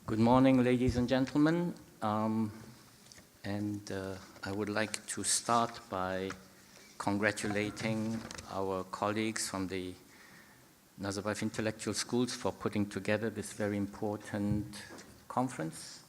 Good morning, ladies and gentlemen. I would like to start by congratulating our colleagues from the Nazarbayev Intellectual Schools for putting together this very important conference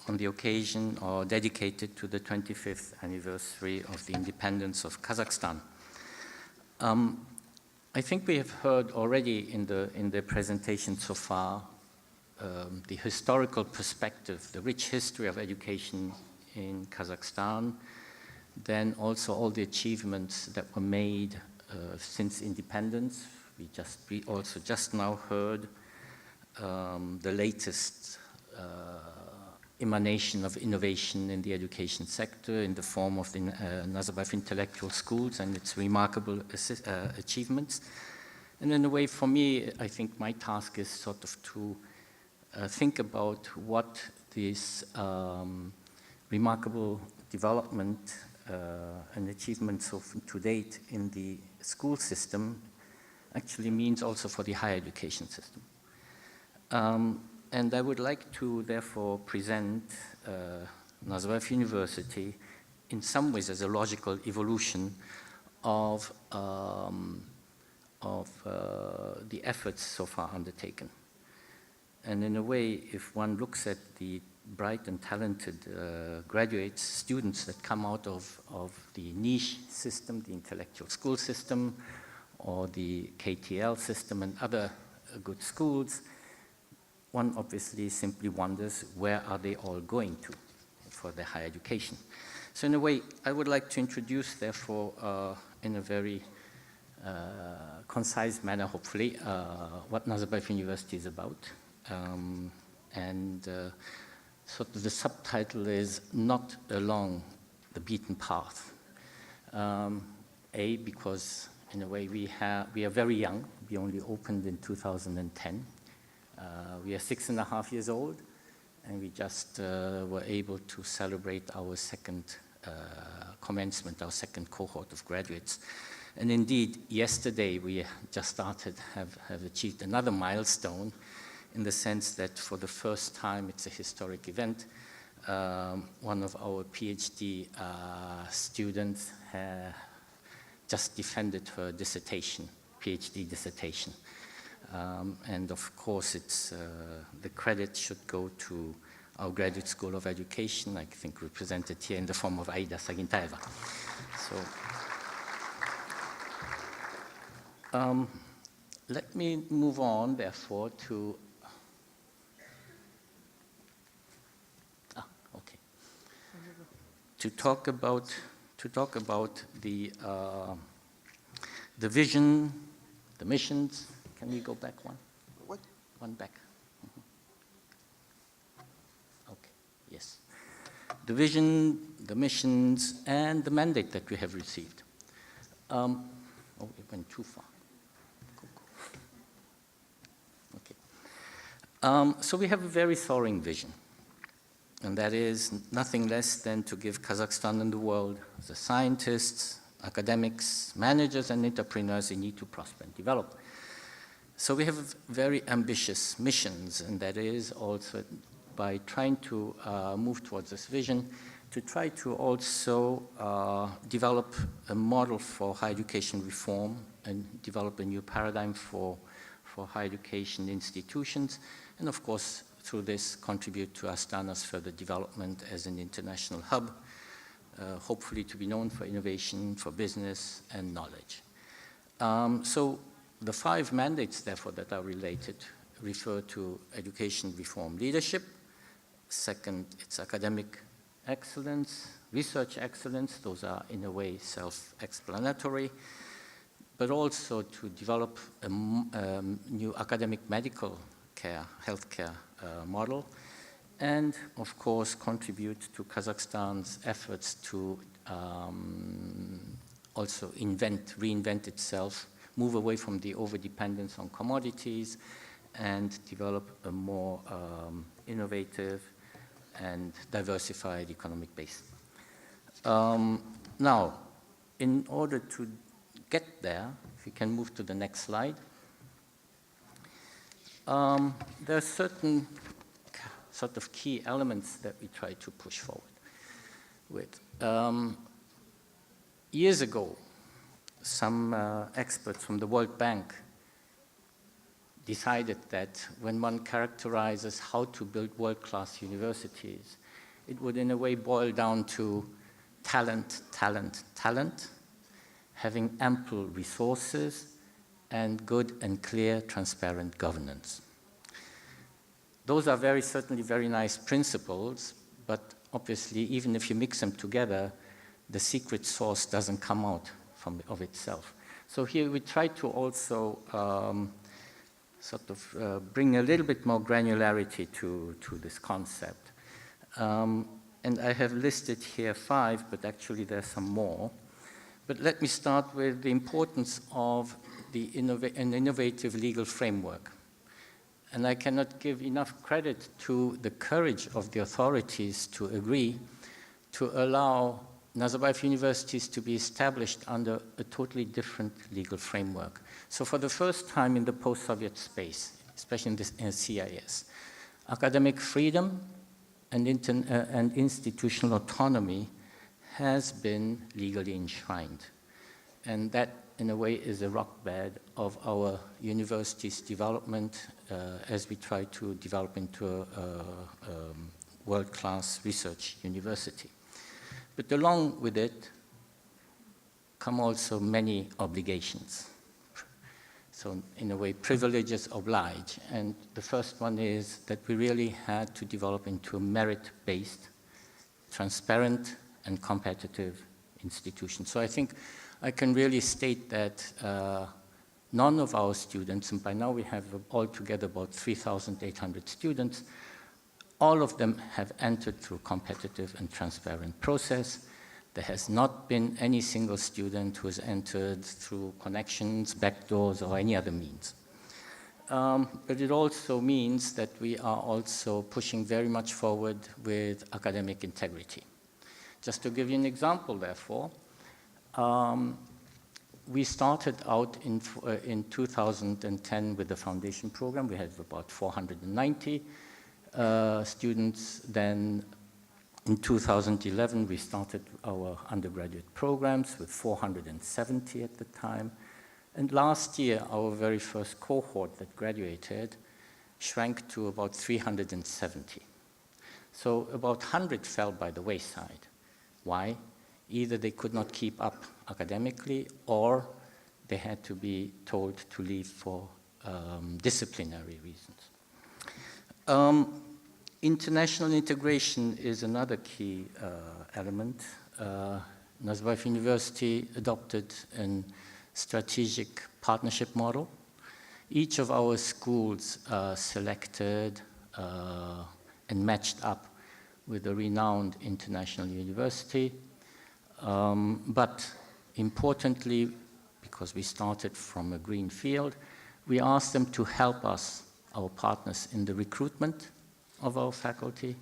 on the occasion or dedicated to the 25th anniversary of the independence of Kazakhstan. I think we have heard already in the presentation so far the historical perspective, the rich history of education in Kazakhstan, then also all the achievements that were made since independence. We also just now heard the latest emanation of innovation in the education sector in the form of the Nazarbayev Intellectual Schools and its remarkable achievements. And in a way, for me, I think my task is sort of to think about what this remarkable development and achievements to date in the school system actually means also for the higher education system. And I would like to therefore present Nazarbayev University in some ways as a logical evolution of the efforts so far undertaken. And in a way, if one looks at the bright and talented graduates, students that come out of the niche system, the intellectual school system, or the KTL system and other good schools, one obviously simply wonders where are they all going to for their higher education. So in a way, I would like to introduce, therefore, in a very concise manner, hopefully, what Nazarbayev University is about. Sort of the subtitle is Not Along the Beaten Path. Because in a way we are very young. We only opened in 2010. We are 6.5 years old, and we just were able to celebrate our second commencement, our second cohort of graduates. And indeed, yesterday we just started, have achieved another milestone, in the sense that for the first time, it's a historic event. One of our PhD students just defended her dissertation, PhD dissertation. And of course, the credit should go to our Graduate School of Education, I think represented here in the form of Aida Sagintaeva. So let me move on, therefore, to talk about the vision, the missions. Can we go back one? What? One back. Mm-hmm. Okay. Yes. The vision, the missions, and the mandate that we have received. Oh, it went too far. Okay. So we have a very soaring vision. And that is nothing less than to give Kazakhstan and the world the scientists, academics, managers, and entrepreneurs they need to prosper and develop. So we have very ambitious missions, and that is also by trying to move towards this vision, to try to also develop a model for higher education reform and develop a new paradigm for higher education institutions, and of course, through this, contribute to Astana's further development as an international hub, hopefully to be known for innovation, for business, and knowledge. So the 5 mandates, therefore, that are related refer to education reform leadership. Second, it's academic excellence, research excellence. Those are, in a way, self-explanatory, but also to develop a new academic medical care, healthcare model, and of course contribute to Kazakhstan's efforts to also reinvent itself, move away from the overdependence on commodities, and develop a more innovative and diversified economic base. Now, in order to get there, if we can move to the next slide, there are certain sort of key elements that we try to push forward with. Years ago, some experts from the World Bank decided that when one characterizes how to build world-class universities, it would in a way boil down to talent, talent, talent, having ample resources, and good and clear, transparent governance. Those are certainly very nice principles, but obviously, even if you mix them together, the secret sauce doesn't come out of itself. So here we try to also bring a little bit more granularity to this concept. And I have listed here 5, but actually there's some more. But let me start with the importance of an innovative legal framework. And I cannot give enough credit to the courage of the authorities to agree to allow Nazarbayev universities to be established under a totally different legal framework. So for the first time in the post-Soviet space, especially in CIS, academic freedom and institutional autonomy has been legally enshrined. And that, in a way, is a rock bed of our university's development as we try to develop into a world-class research university. But along with it come also many obligations. So in a way, privileges oblige. And the first one is that we really had to develop into a merit-based, transparent, and competitive institution. So I think I can really state that none of our students, and by now we have altogether about 3,800 students, all of them have entered through a competitive and transparent process. There has not been any single student who has entered through connections, backdoors, or any other means. But it also means that we are also pushing very much forward with academic integrity. Just to give you an example, therefore, we started out in 2010 with the foundation program. We had about 490 students. Then in 2011, we started our undergraduate programs with 470 at the time. And last year, our very first cohort that graduated shrank to about 370. So about 100 fell by the wayside. Why? Either they could not keep up academically, or they had to be told to leave for disciplinary reasons. International integration is another key element. Nazarbayev University adopted a strategic partnership model. Each of our schools selected and matched up with a renowned international university. But importantly, because we started from a green field, we asked them to help us, our partners, in the recruitment of our faculty,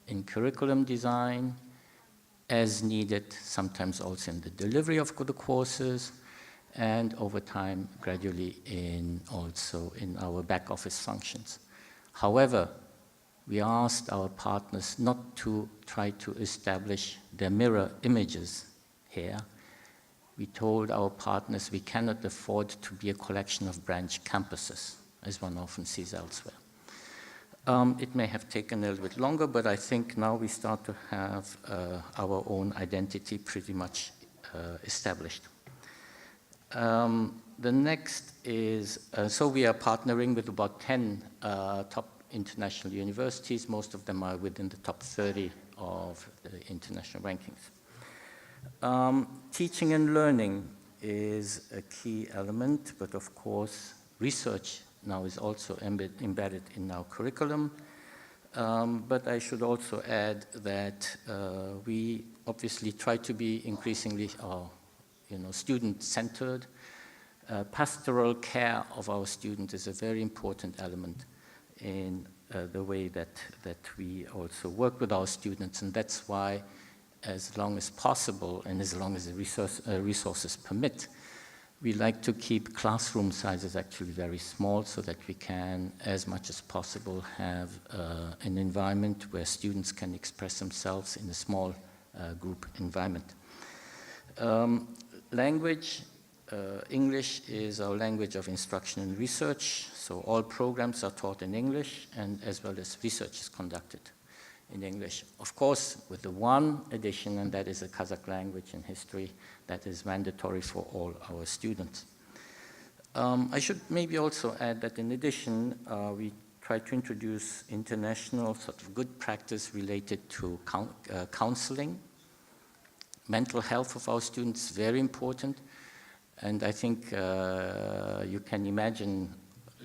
in curriculum design, as needed, sometimes also in the delivery of the courses, and over time, gradually also in our back office functions. However, we asked our partners not to try to establish their mirror images here. We told our partners we cannot afford to be a collection of branch campuses, as one often sees elsewhere. It may have taken a little bit longer, but I think now we start to have our own identity pretty much established. The next is, so we are partnering with about 10 top international universities. Most of them are within the top 30 of the international rankings. Teaching and learning is a key element, but of course, research now is also embedded in our curriculum. But I should also add that we obviously try to be increasingly student-centered. Pastoral care of our students is a very important element in the way that we also work with our students, and that's why, as long as possible and as long as the resources permit, We like to keep classroom sizes actually very small so that we can, as much as possible, have an environment where students can express themselves in a small group environment. Language, English is our language of instruction and research, so all programs are taught in English, and as well as research is conducted in English. Of course, with the one addition, and that is the Kazakh language and history, that is mandatory for all our students. I should maybe also add that in addition, we try to introduce international sort of good practice related to counseling. Mental health of our students is very important, and I think you can imagine,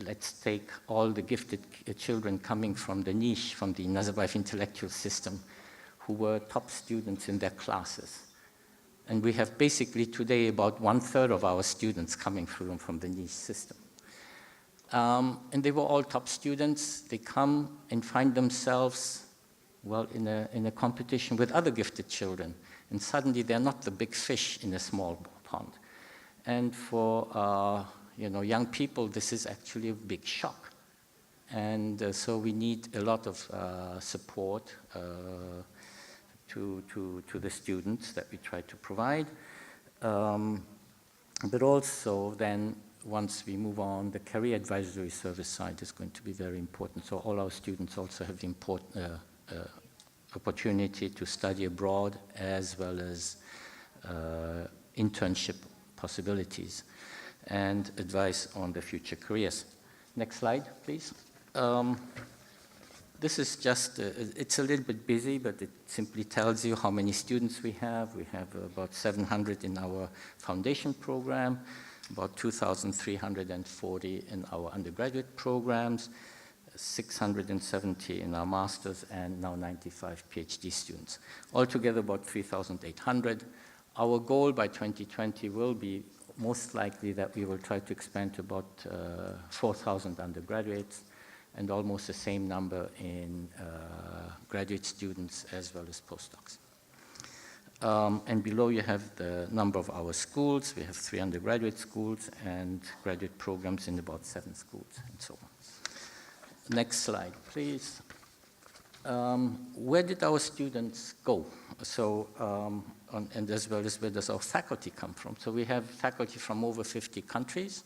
let's take all the gifted children coming from the niche, from the Nazarbayev intellectual system, who were top students in their classes. And we have basically today about 1/3 of our students coming through from the niche system. And they were all top students. They come and find themselves, well, in a competition with other gifted children. And suddenly they're not the big fish in a small pond. And for young people, this is actually a big shock. And so we need a lot of support to the students that we try to provide. But also then, once we move on, the career advisory service side is going to be very important. So all our students also have the important opportunity to study abroad, as well as internship possibilities and advice on the future careers. Next slide, please. This is just, it's a little bit busy, but it simply tells you how many students we have. We have about 700 in our foundation program, about 2,340 in our undergraduate programs, 670 in our master's, and now 95 PhD students. Altogether about 3,800. Our goal by 2020 will be most likely that we will try to expand to about 4,000 undergraduates and almost the same number in graduate students as well as postdocs. And below you have the number of our schools. We have 3 undergraduate schools and graduate programs in about 7 schools and so on. Next slide, please. Where did our students go? So, and as well as where does our faculty come from? So we have faculty from over 50 countries.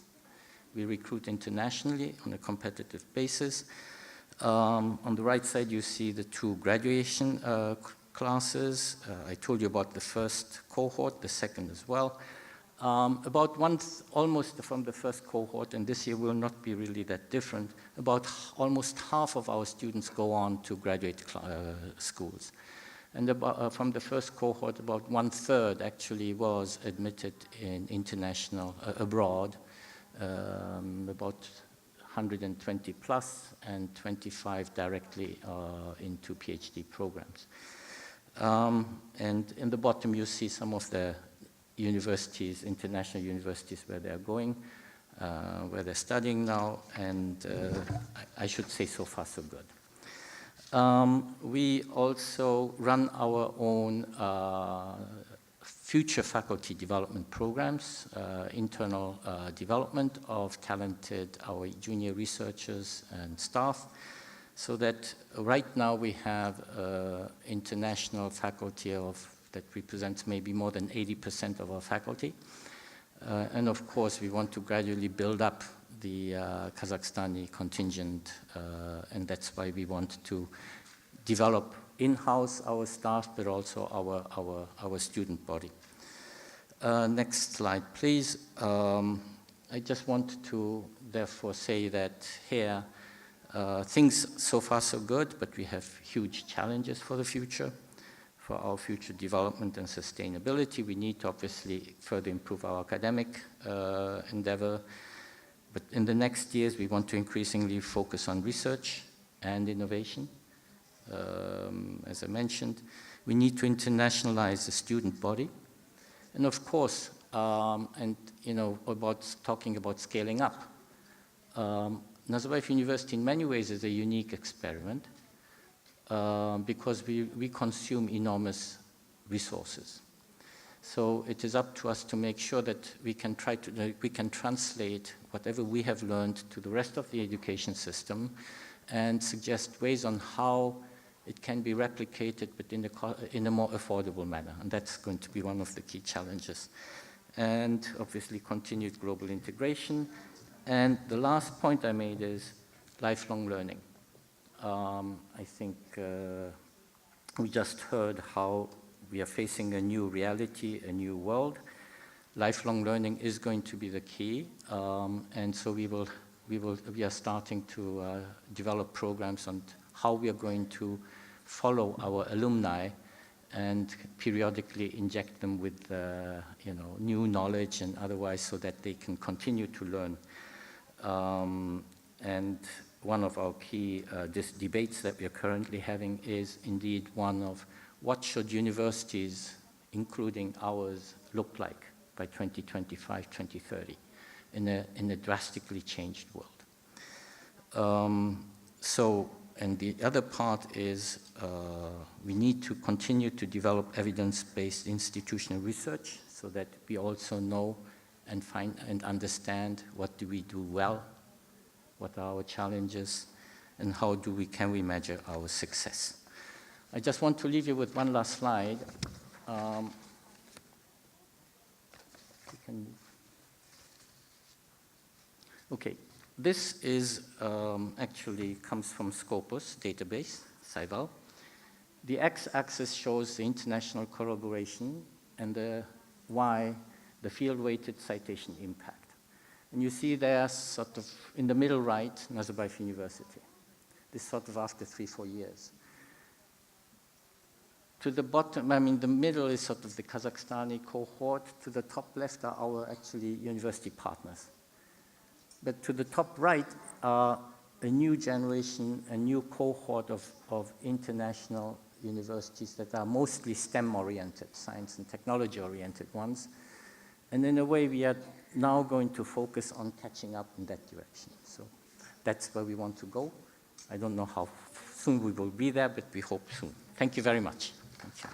We recruit internationally on a competitive basis. On the right side, you see the 2 graduation classes. I told you about the first cohort, the second as well. About almost from the first cohort, and this year will not be really that different, about almost half of our students go on to graduate schools. And from the first cohort, about 1/3 actually was admitted in international, abroad, about 120 plus, and 25 directly into PhD programs. And in the bottom, you see some of the universities, international universities where they're going, where they're studying now, and I should say so far so good. We also run our own future faculty development programs, internal development of talented, our junior researchers and staff, so that right now we have international faculty that represents maybe more than 80% of our faculty. And of course, we want to gradually build up the Kazakhstani contingent, and that's why we want to develop in-house our staff, but also our student body. Next slide, please. I just want to therefore say that here, things so far so good, but we have huge challenges for the future. For our future development and sustainability, we need to obviously further improve our academic endeavor. But in the next years, we want to increasingly focus on research and innovation. As I mentioned, we need to internationalize the student body. And of course, talking about scaling up. Nazarbayev University in many ways is a unique experiment. Because we consume enormous resources. So it is up to us to make sure that we can translate whatever we have learned to the rest of the education system and suggest ways on how it can be replicated, but in a more affordable manner. And that's going to be one of the key challenges. And obviously continued global integration. And the last point I made is lifelong learning. I think we just heard how we are facing a new reality, a new world. Lifelong learning is going to be the key, and so we are starting to develop programs on how we are going to follow our alumni and periodically inject them with new knowledge and otherwise, so that they can continue to learn. And one of our key debates that we are currently having is indeed one of what should universities, including ours, look like by 2025, 2030 in a drastically changed world. And the other part is we need to continue to develop evidence-based institutional research so that we also know and find and understand what do we do well, what are our challenges, and how can we measure our success. I just want to leave you with one last slide. Okay, this is actually comes from Scopus database, SciVal. The x-axis shows the international collaboration, and the y, the field-weighted citation impact. And you see there sort of in the middle right, Nazarbayev University. This sort of after 3-4 years. To the bottom, I mean, the middle is sort of the Kazakhstani cohort. To the top left are our actually university partners. But to the top right are a new generation, a new cohort of international universities that are mostly STEM-oriented, science and technology-oriented ones. And in a way, we are now going to focus on catching up in that direction. So that's where we want to go. I don't know how soon we will be there, but we hope soon. Thank you very much. Thank you.